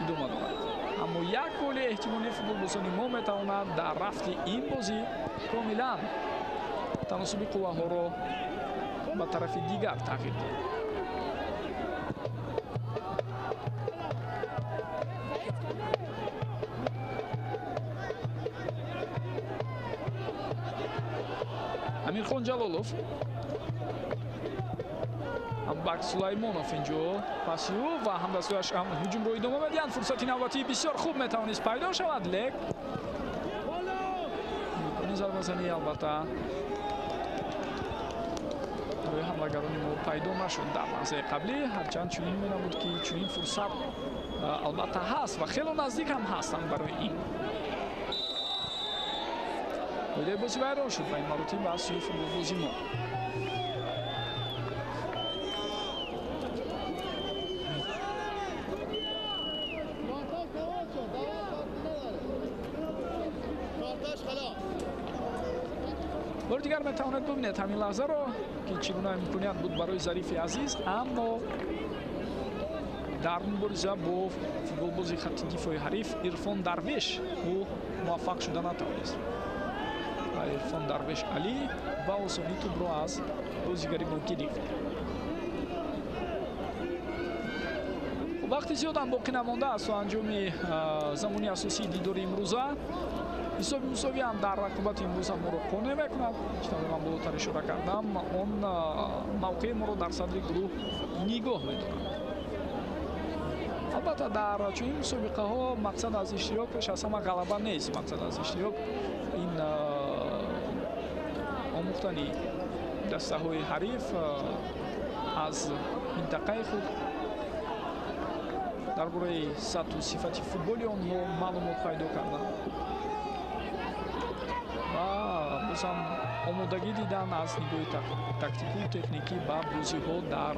идома дорад, аммо як голи эҳтимолии футболбозони мо метавонад дар рафти ин бозӣ комилан таносуби қувваҳоро ба тарафи дигар тағйир диҳад. Амирхон Ҷалолов, Абубакр Сулаймонов инҷо паси ӯ ва ҳамдастҳояш ҳуҷумро идома медиҳанд. фурсати навбатии бисёр хуб метавонист пайдо шавад, лек имкони зарбазанӣ албатта барои ҳамлагарони мо пайдо нашуд дар лаҳзаи қаблӣ, ҳарчанд чунин менамуд ки чунин фурсат албатта ҳаст ва хело наздик ҳам ҳастанд барои ин. Qoidaи бозӣ вайрон шуд ва ин маротиб аз сӯи футболбози мо. бори дигар метавонед бибинед ҳамин лаҳзаро ки чӣ гуна имконият буд барои Зарифи Азиз, аммо дар мубориза бо футболбози хатти дифои ҳариф Ирфон Дарвеш ӯ муваффақ шуда натавонист. Ирфон Дарвеш Али ба осонӣ тӯбро аз бозигари мо гирифт. вақти зиёдам боқӣ намондааст ва анҷоми замони асосии дидори имрӯза ҳисоби мусовиам дар рақобати имрӯза моро қонеъ мекунад. читавре ман болотар ишора кардам, он мавқеи моро дар садри гурӯҳ нигоҳ медорад. албатта дар чунин мусобиқаҳо мақсад аз иштирок пеш аз ҳама ғалаба нест. мақсад аз иштирок ин омӯхтани дастаҳои ҳариф аз минтақаи худ дар бораи сатҳу сифати футболи онҳо маълумот пайдо кардан ва бозам омодагӣ дидан аз нигоҳи тактику техникӣ ба бозиҳо дар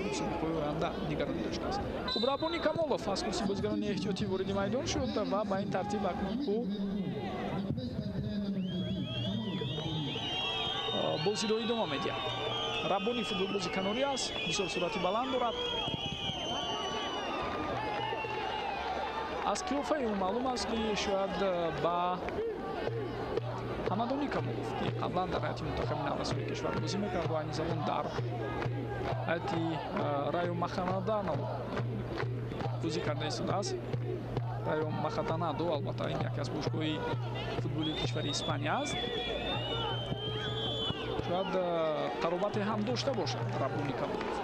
мусобиқаҳои оянда нигаронӣ доштааст. хуб, Раббони Камолов аз курси бозигарони эҳтиётӣ вороди майдон шуд ва ба ин тартиб акнун ӯ бозиро идома медиҳад. Раббони футболбози канорӣ аст, бисёр суръати баланд дорад. аз қиёфаи ӯ маълум аст ки шояд ба Ҳамадони Камолов ки қаблан дар ҳайати мунтахаби наврасоли кишвар бозӣ мекард ва айни замон дар ҳайати Райо Маханадано бозӣ карда истодааст. Райо Маханадо албатта ин яке аз бошгоҳи футболи кишвари Испания аст. шояд қаробате ҳам дошта бошад Раббони Камолов.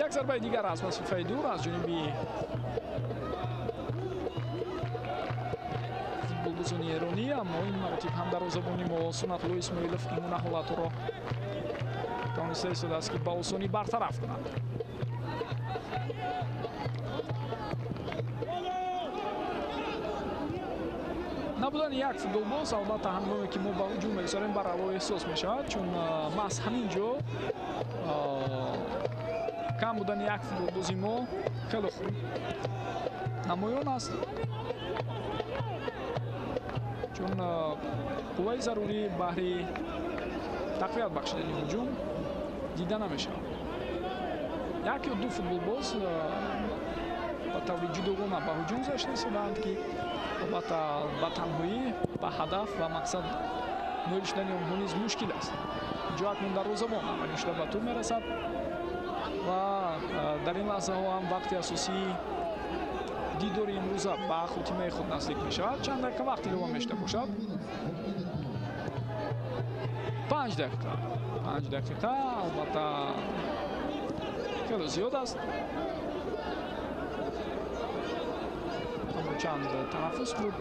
як зарбаи дигар аз масофаи дур аз ҷониби футболбозони эронӣ, аммо ин маротиб ҳам дарвозабони мо Сунатулло Исмоилов ин гуна ҳолатро тавониста истодааст ки ба осонӣ бартараф кунад. набудани як футболбоз албатта ҳангоме ки мо ба ҳуҷум мегузарем барало эҳсос мешавад, чун маҳз ҳамин ҷо кам будани як футболбози мо хеле хуб намоён аст, чун қувваи зарурӣ баҳри тақвият бахшидани ҳуҷум дида намешавад. як ё ду футболбоз ба таври ҷудогона ба ҳуҷум гузашта истоданд ки албатта ба танҳоӣ ба ҳадаф ва мақсад ноил шудани онҳо низ мушкил аст. инҷо акнун дарвозабон амалӣ шуда ба тур мерасад ва дар ин лаҳзаҳо ҳам вақти асосии дидори имрӯза ба хотимаи худ наздик мешавад. чанд дақиқа вақт илова мешуда бошад? 5 дақиқа албатта хеле зиёд аст. чанд танаффус буд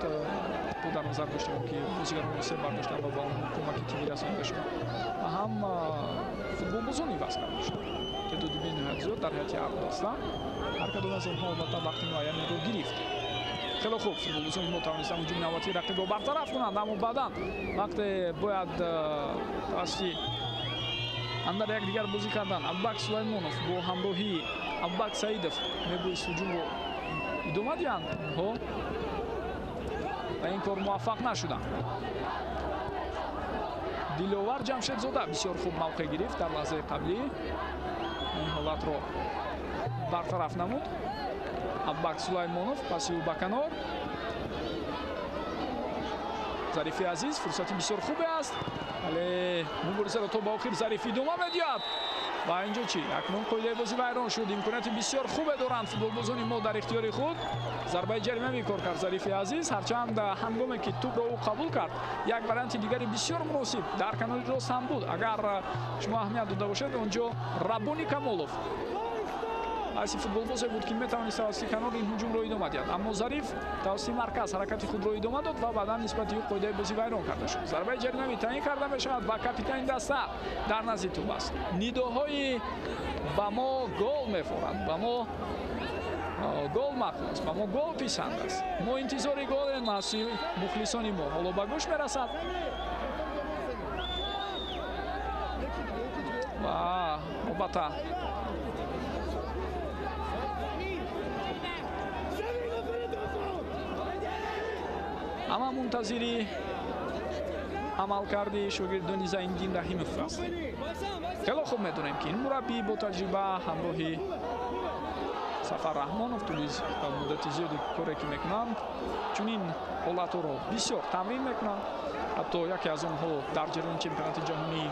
бо дар назар доштем ки бозигарони се бардоштан ва ба онҳо кӯмаки тиббӣ расонида шуд ва ҳам футболбозони васт карда шуд. تعداد بین‌نهایت زیاد در حیاتی عقد هستند. هر کدوم از اونها البته وقتی معینی رو گرفت. خیلی خوب فوتبالیستان ما توانستند هجوم نواتی رقیب رو برطرف کنند، اما بعداً وقتی باید توسط اندر یک دیگر بازی کردن ابوبکر سلیمانوف با همراهی ابوبکر سعیدов می‌بایست هجوم رو ادامه دهند ها و این کار موفق نشدند. دلوار جمشیدزاده بسیار خوب موقع گرفت در لحظه قبلی این حالت رو برطرف نمود. ابوبکر سلیمانوف پاسی او به کنار. ظریفی عزیز فرصتی بسیار خوبی است ولی مبارزه را تا به آخر ظریفی ادامه می‌دهد و اینجا چی اکنون قاعده بازی ویران شد. امکانات بسیار خوبی دارند فوتبالبازان ما در اختیار خود. ضربه جریمه می‌کار کرد ظریفی عزیز، هرچند هنگامی که توپ را او قبول کرد یک وارنت دیگری بسیار مناسب در کنار راست هم بود. اگر شما اهمیت داده باشید اونجا ربونی کمالوف اسی فوتبالباز بود که میتوانست توسط کنار این هجوم را ادامه دهد، اما ظریف توسط مرکز حرکت خود را ادامه داد و بعدا نسبت او قاعده بازی ویران کرده شد. ضربه جریمه تعیین کرده میشود و کاپیتان دسته در نزد توپ است. نداهای با ما گل می‌خورند، با ما گل مطلوب است، با ما گل پسند است. ما انتظار گل محصول مخلصان ما حالا به گوش میرسد و البته اما منتظری عمل کرده شاگردان زیندین رحیموف است. خیلی خوب میدونیم که این مربی با تجربه همراهی سفر رحمانوف طول مدت زیادی کاری که میکنند چون این حالت رو بسیار تمرین میکنند. حتی یکی از اونها در جریان چمپیونات جهانی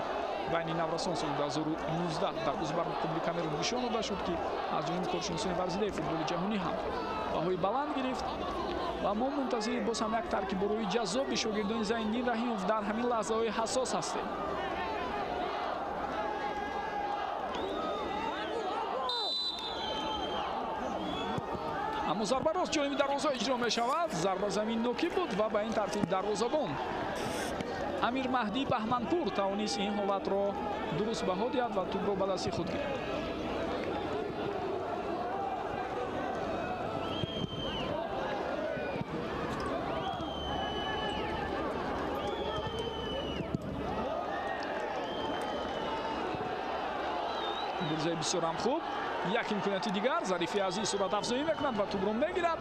بین نوسان سال 2019 در ازبر رپوبلیک کامرون نشان داده شد که از جمله کارشناسان ورزیده فوتبال جهانی هم بهای بلند گرفت و ما منتظر باز هم یک ترکیب روی جذاب شاگردان زیندین رحیموف در همین لحظه‌های حساس هستیم. اما ضربه راست جانب دروازه اجرا می شود. ضربه زمین نوکی بود و به این ترتیب دروازه‌بان امیر مهدی بهمنپور توانست این حالت را درست بها دهد و توپ را به دست خود گرفت. مبارزه بسیار هم خوب. یک امکانات دیگر ظریفی عزیز صورت افزایی میکند و توپ را میگیرد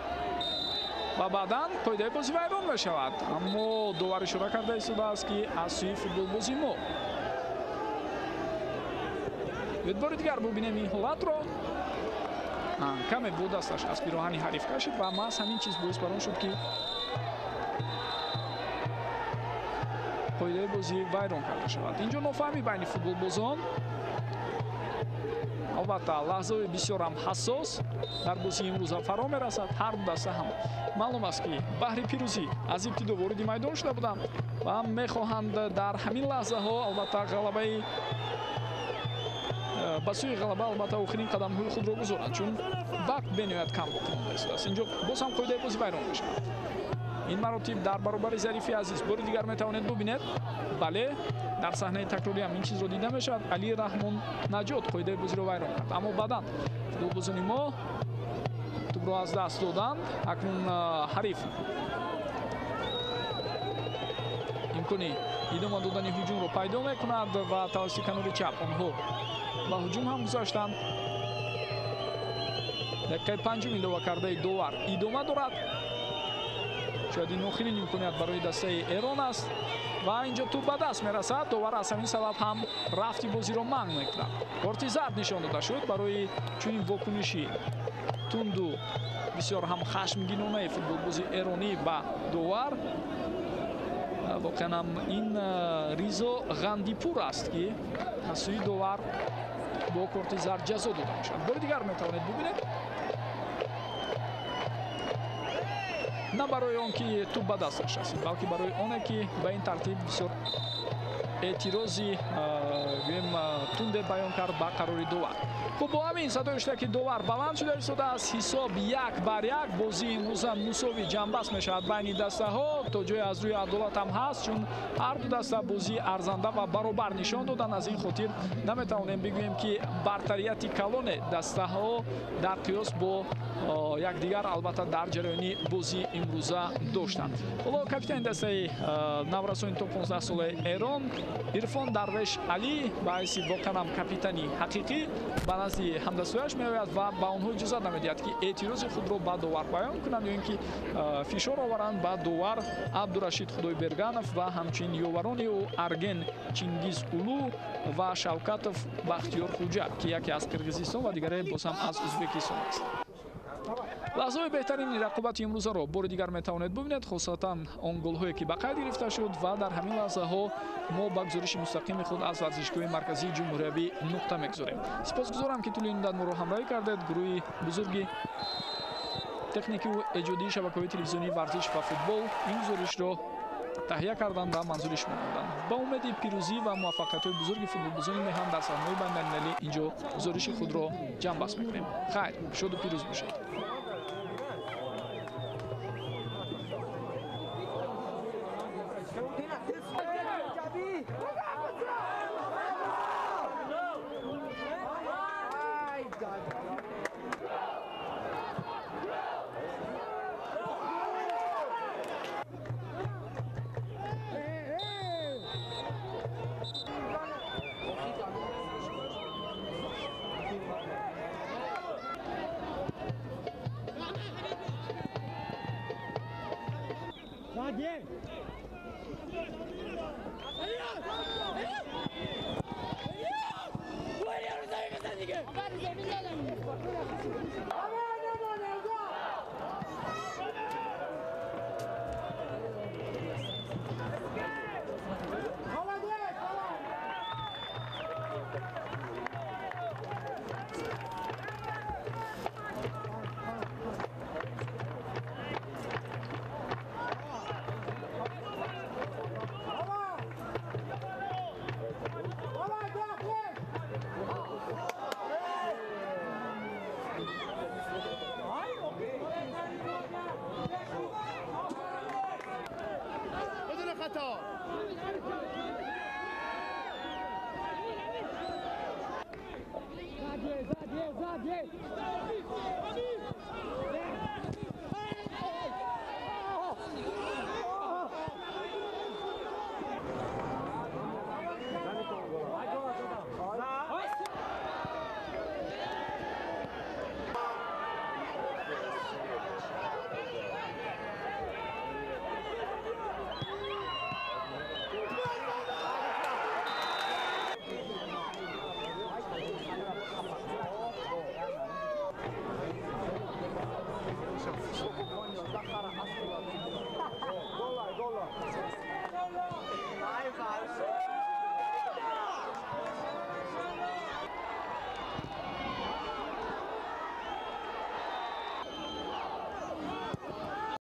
و بعدا قاعده بازی ویران میشود، اما داور اشاره کرده ایستاده است که از سوی فوتبالبازی ما. بار دیگر ببینیم این حالت را. کمی بود دستش از پیراهن حریف کشید و محض همین چیز باعث بر آن شد که قاعده بازی ویران کرده شود. اینجا نفهمی بین فوتبالبازان. البته لحظه بسیار هم حساس در بازی امروز فرا میرسد. هر دو دسته هم معلوم است که بهر پیروزی از ابتدا وارد میدان شده بودند و هم میخواهند در همین لحظه ها البته غلبه به سوی غلبه البته آخرین قدم های خود را گذارند، چون وقت بنهایت کم باقی مانده است. اینجا باز هم قاعده بازی ویران میشود. ин маротиб дар баробари Зарифи азиз бори дигар метавонед бубинед. бале дар саҳнаи такрорӣ ҳам ин чизро дида мешавад. Али Раҳмон Наҷот қоидаи бозиро вайрон кард, аммо баъдан футболбозони мо тӯбро аз даст доданд. акнун ҳариф имкони идома додани ҳуҷумро пайдо мекунад ва тавассути канори чап онҳо ба ҳуҷум ҳам гузаштанд. дақиқаи панҷум илова кардаи довар идома дорад. шояд ин охирин имконият барои дастаи Эрон аст ва инҷо тӯб ба даст мерасад. довар аз ҳамин сабаб ҳам рафти бозиро манъ мекунад. корти зард нишон дода шуд барои чунин вокуниши тунду бисёр ҳам хашмгинонаи футболбози эронӣ ба довар. воқеан ҳам ин Ризо Ғандипур аст ки аз сӯи довар бо корти зард ҷазо дода мешавад. бори дигар метавонед бубинед. на барои он ки тӯб ба даст расид, балки барои оне ки ба ин тартиб бисёр эътирози гӯем тунде баён кард ба қарори довар. хуб бо ҳамин садои штаки довар баланд шуда истодаст. ҳисоб 1-1. бозии имрӯза мусови ҷанбаст мешавад байни дастаҳо. то ҷое аз рӯи адолат ҳам ҳаст, чун ҳар ду даста бозии арзанда ва баробар нишон доданд. аз ин хотир наметавонем бигӯем ки бартарияти калоне дастаҳо дар қиёс бо якдигар албатта дар ҷараёни бозии имрӯза доштанд. ҳоло капитани дастаи наврасони то 15 солаи Эрон Ирфон Дарвеш Али ба ҳайси воқеан ҳам капитани ҳақиқӣ ба назди ҳамдастояш меояд ва ба онҳо иҷозат намедиҳад ки эътирози худро ба довар баён кунанд ё ин ки фишор оваранд ба довар Абдурашид Худойберганов ва ҳамчунин ёварони ӯ Арген Чингиз Улу ва Шавкатов Бахтиёр Хуҷа ки яке аз Қирғизистон ва дигаре боз ҳам аз Ӯзбекистон аст. лаҳзаҳои беҳтарини рақобати имрӯзаро бори дигар метавонед бубинед, хосатан он голҳое ки ба қайд гирифта шуд ва дар ҳамин лаҳзаҳо мо ба гузориши мустақими худ аз варзишгоҳи марказии ҷумҳуриявӣ нуқта мегузорем. сипосгузорам ки тӯли ин муддат моро ҳамроҳӣ кардед. гурӯҳи бузурги техникиву эҷодии шабакаҳои телевизионии варзиш ва футбол ин гузоришро таҳия карданд ва манзури шумо намуданд. ба умеди пирӯзӣ ва муваффақиятҳои бузурги футболбозони меҳман дар саҳнаҳои байналмилалӣ инҷо гузориши худро ҷамъбаст мекунем. хайр, шоду пирӯз бошед. Zadie!